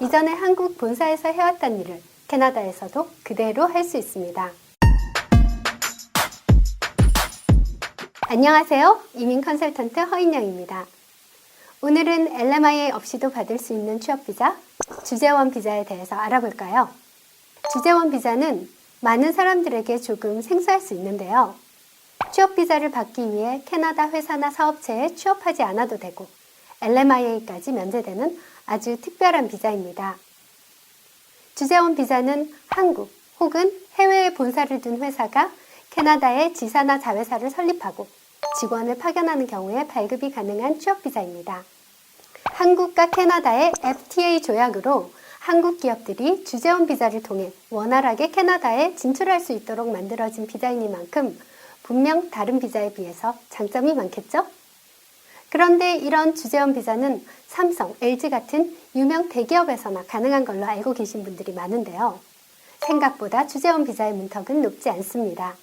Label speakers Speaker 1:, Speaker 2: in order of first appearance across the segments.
Speaker 1: 이전에 한국 본사에서 해왔던 일을 캐나다에서도 그대로 할 수 있습니다. 안녕하세요. 이민 컨설턴트 허인영입니다. 오늘은 LMIA 없이도 받을 수 있는 취업비자, 주재원 비자에 대해서 알아볼까요? 주재원 비자는 많은 사람들에게 조금 생소할 수 있는데요. 취업비자를 받기 위해 캐나다 회사나 사업체에 취업하지 않아도 되고 LMIA까지 면제되는 아주 특별한 비자입니다. 주재원 비자는 한국 혹은 해외에 본사를 둔 회사가 캐나다에 지사나 자회사를 설립하고 직원을 파견하는 경우에 발급이 가능한 취업비자입니다. 한국과 캐나다의 FTA 조약으로 한국 기업들이 주재원 비자를 통해 원활하게 캐나다에 진출할 수 있도록 만들어진 비자이니만큼 분명 다른 비자에 비해서 장점이 많겠죠? 그런데 이런 주재원 비자는 삼성, LG 같은 유명 대기업에서나 가능한 걸로 알고 계신 분들이 많은데요. 생각보다 주재원 비자의 문턱은 높지 않습니다.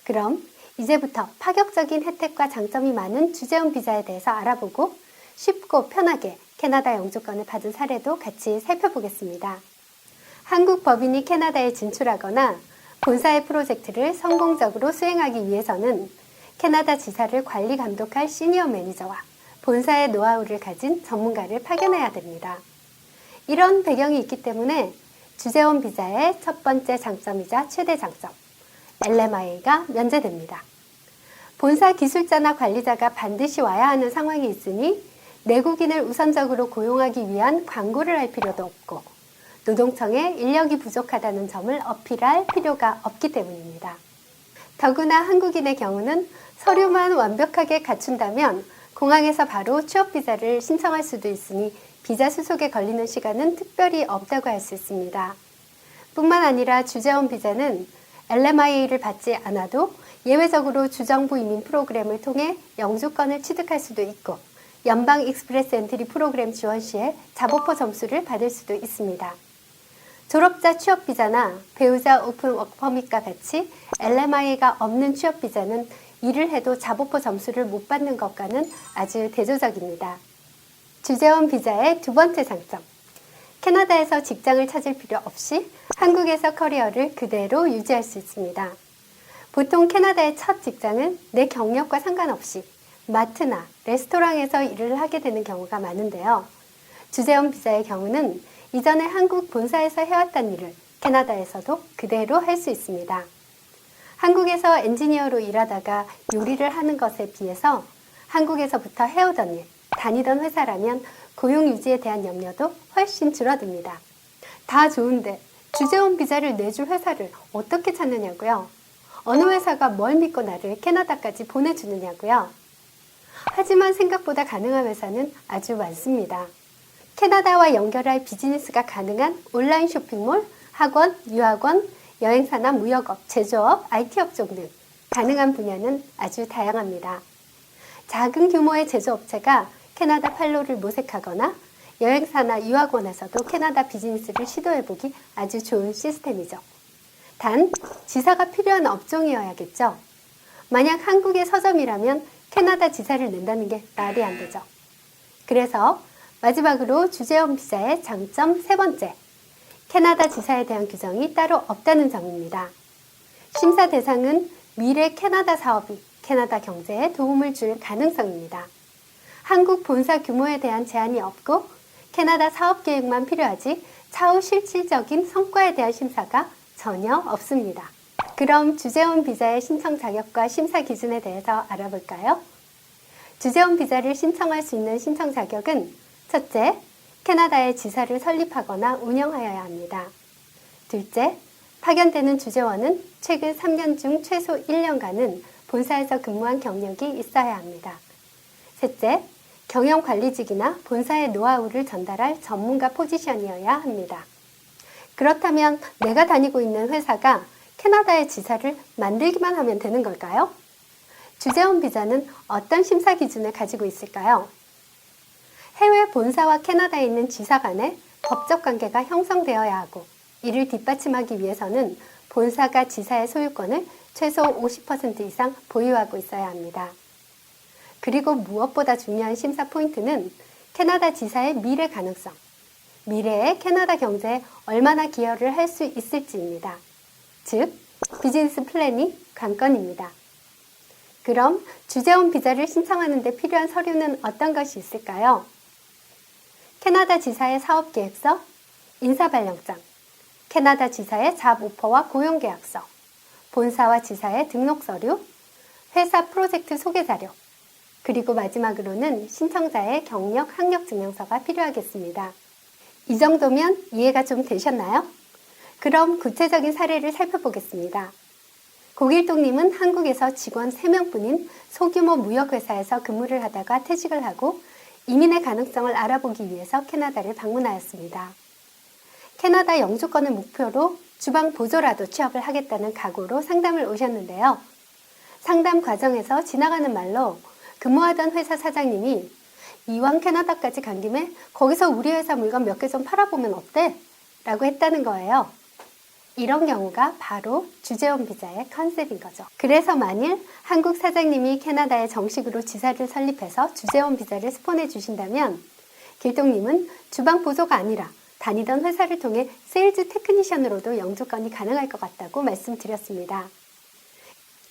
Speaker 1: 그럼 이제부터 파격적인 혜택과 장점이 많은 주재원 비자에 대해서 알아보고 쉽고 편하게 캐나다 영주권을 받은 사례도 같이 살펴보겠습니다. 한국 법인이 캐나다에 진출하거나 본사의 프로젝트를 성공적으로 수행하기 위해서는 캐나다 지사를 관리 감독할 시니어 매니저와 본사의 노하우를 가진 전문가를 파견해야 됩니다. 이런 배경이 있기 때문에 주재원 비자의 첫 번째 장점이자 최대 장점, LMIA가 면제됩니다. 본사 기술자나 관리자가 반드시 와야 하는 상황이 있으니 내국인을 우선적으로 고용하기 위한 광고를 할 필요도 없고 노동청에 인력이 부족하다는 점을 어필할 필요가 없기 때문입니다. 더구나 한국인의 경우는 서류만 완벽하게 갖춘다면 공항에서 바로 취업비자를 신청할 수도 있으니 비자 수속에 걸리는 시간은 특별히 없다고 할 수 있습니다. 뿐만 아니라 주재원 비자는 LMIA를 받지 않아도 예외적으로 주정부 이민 프로그램을 통해 영주권을 취득할 수도 있고 연방 익스프레스 엔트리 프로그램 지원 시에 자보포 점수를 받을 수도 있습니다. 졸업자 취업비자나 배우자 오픈 워크퍼밋과 같이 LMIA가 없는 취업비자는 일을 해도 자보포 점수를 못 받는 것과는 아주 대조적입니다. 주재원 비자의 두 번째 장점, 캐나다에서 직장을 찾을 필요 없이 한국에서 커리어를 그대로 유지할 수 있습니다. 보통 캐나다의 첫 직장은 내 경력과 상관없이 마트나 레스토랑에서 일을 하게 되는 경우가 많은데요. 주재원 비자의 경우는 이전에 한국 본사에서 해왔던 일을 캐나다에서도 그대로 할 수 있습니다. 한국에서 엔지니어로 일하다가 요리를 하는 것에 비해서 한국에서부터 해오던 일, 다니던 회사라면 고용 유지에 대한 염려도 훨씬 줄어듭니다. 다 좋은데 주재원 비자를 내줄 회사를 어떻게 찾느냐고요? 어느 회사가 뭘 믿고 나를 캐나다까지 보내주느냐고요? 하지만 생각보다 가능한 회사는 아주 많습니다. 캐나다와 연결할 비즈니스가 가능한 온라인 쇼핑몰, 학원, 유학원, 여행사나 무역업, 제조업, IT업종 등 가능한 분야는 아주 다양합니다. 작은 규모의 제조업체가 캐나다 판로를 모색하거나 여행사나 유학원에서도 캐나다 비즈니스를 시도해보기 아주 좋은 시스템이죠. 단, 지사가 필요한 업종이어야겠죠. 만약 한국의 서점이라면 캐나다 지사를 낸다는 게 말이 안 되죠. 그래서 마지막으로 주재원 비자의 장점 세 번째, 캐나다 지사에 대한 규정이 따로 없다는 점입니다. 심사 대상은 미래 캐나다 사업이 캐나다 경제에 도움을 줄 가능성입니다. 한국 본사 규모에 대한 제한이 없고 캐나다 사업 계획만 필요하지 차후 실질적인 성과에 대한 심사가 전혀 없습니다. 그럼 주재원 비자의 신청 자격과 심사 기준에 대해서 알아볼까요? 주재원 비자를 신청할 수 있는 신청 자격은 첫째, 캐나다에 지사를 설립하거나 운영하여야 합니다. 둘째, 파견되는 주재원은 최근 3년 중 최소 1년간은 본사에서 근무한 경력이 있어야 합니다. 셋째, 경영관리직이나 본사의 노하우를 전달할 전문가 포지션이어야 합니다. 그렇다면 내가 다니고 있는 회사가 캐나다의 지사를 만들기만 하면 되는 걸까요? 주재원 비자는 어떤 심사 기준을 가지고 있을까요? 해외 본사와 캐나다에 있는 지사 간에 법적 관계가 형성되어야 하고 이를 뒷받침하기 위해서는 본사가 지사의 소유권을 최소 50% 이상 보유하고 있어야 합니다. 그리고 무엇보다 중요한 심사 포인트는 캐나다 지사의 미래 가능성, 미래의 캐나다 경제에 얼마나 기여를 할 수 있을지입니다. 즉, 비즈니스 플랜이 관건입니다. 그럼 주재원 비자를 신청하는 데 필요한 서류는 어떤 것이 있을까요? 캐나다 지사의 사업계획서, 인사발령장, 캐나다 지사의 잡 오퍼와 고용계약서, 본사와 지사의 등록서류, 회사 프로젝트 소개자료, 그리고 마지막으로는 신청자의 경력, 학력 증명서가 필요하겠습니다. 이 정도면 이해가 좀 되셨나요? 그럼 구체적인 사례를 살펴보겠습니다. 고길동님은 한국에서 직원 3명뿐인 소규모 무역회사에서 근무를 하다가 퇴직을 하고 이민의 가능성을 알아보기 위해서 캐나다를 방문하였습니다. 캐나다 영주권을 목표로 주방 보조라도 취업을 하겠다는 각오로 상담을 오셨는데요. 상담 과정에서 지나가는 말로 근무하던 회사 사장님이 이왕 캐나다까지 간 김에 거기서 우리 회사 물건 몇 개 좀 팔아보면 어때? 라고 했다는 거예요. 이런 경우가 바로 주재원 비자의 컨셉인 거죠. 그래서 만일 한국 사장님이 캐나다에 정식으로 지사를 설립해서 주재원 비자를 스폰해 주신다면 길동님은 주방 보조가 아니라 다니던 회사를 통해 세일즈 테크니션으로도 영주권이 가능할 것 같다고 말씀드렸습니다.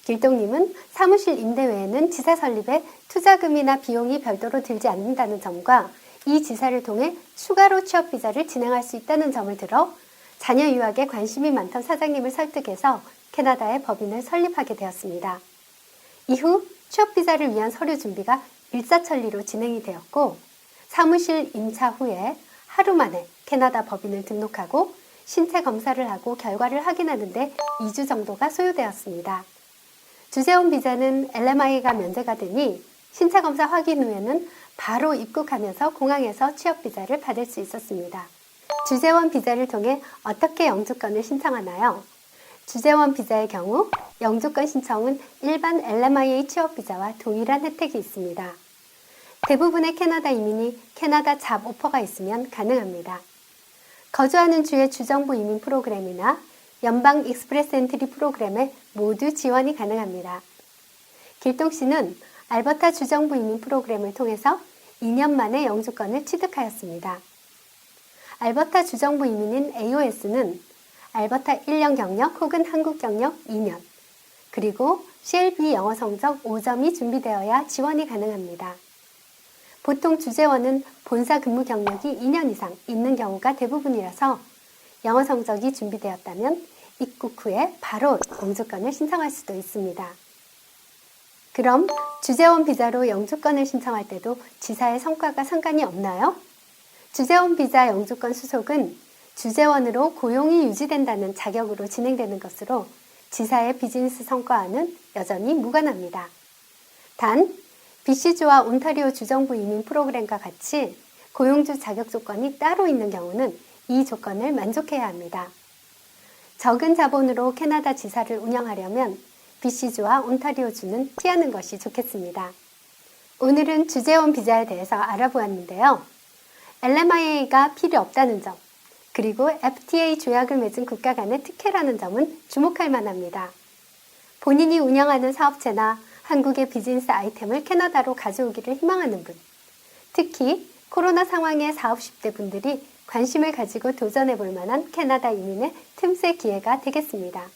Speaker 1: 길동님은 사무실 임대 외에는 지사 설립에 투자금이나 비용이 별도로 들지 않는다는 점과 이 지사를 통해 추가로 취업 비자를 진행할 수 있다는 점을 들어 자녀 유학에 관심이 많던 사장님을 설득해서 캐나다의 법인을 설립하게 되었습니다. 이후 취업 비자를 위한 서류 준비가 일사천리로 진행이 되었고 사무실 임차 후에 하루 만에 캐나다 법인을 등록하고 신체 검사를 하고 결과를 확인하는데 2주 정도가 소요되었습니다. 주재원 비자는 LMI가 면제가 되니 신체 검사 확인 후에는 바로 입국하면서 공항에서 취업 비자를 받을 수 있었습니다. 주재원 비자를 통해 어떻게 영주권을 신청하나요? 주재원 비자의 경우 영주권 신청은 일반 LMIA 취업 비자와 동일한 혜택이 있습니다. 대부분의 캐나다 이민이 캐나다 잡 오퍼가 있으면 가능합니다. 거주하는 주의 주정부 이민 프로그램이나 연방 익스프레스 엔트리 프로그램에 모두 지원이 가능합니다. 길동 씨는 알버타 주정부 이민 프로그램을 통해서 2년 만에 영주권을 취득하였습니다. 알버타 주정부 이민인 AOS는 알버타 1년 경력 혹은 한국 경력 2년, 그리고 CLB 영어 성적 5점이 준비되어야 지원이 가능합니다. 보통 주재원은 본사 근무 경력이 2년 이상 있는 경우가 대부분이라서 영어 성적이 준비되었다면 입국 후에 바로 영주권을 신청할 수도 있습니다. 그럼 주재원 비자로 영주권을 신청할 때도 지사의 성과가 상관이 없나요? 주재원 비자 영주권 수속은 주재원으로 고용이 유지된다는 자격으로 진행되는 것으로 지사의 비즈니스 성과와는 여전히 무관합니다. 단, BC주와 온타리오 주정부 이민 프로그램과 같이 고용주 자격 조건이 따로 있는 경우는 이 조건을 만족해야 합니다. 적은 자본으로 캐나다 지사를 운영하려면 BC주와 온타리오주는 피하는 것이 좋겠습니다. 오늘은 주재원 비자에 대해서 알아보았는데요. LMIA가 필요 없다는 점, 그리고 FTA 조약을 맺은 국가 간의 특혜라는 점은 주목할 만합니다. 본인이 운영하는 사업체나 한국의 비즈니스 아이템을 캐나다로 가져오기를 희망하는 분, 특히 코로나 상황에 사업 10대 분들이 관심을 가지고 도전해 볼 만한 캐나다 이민의 틈새 기회가 되겠습니다.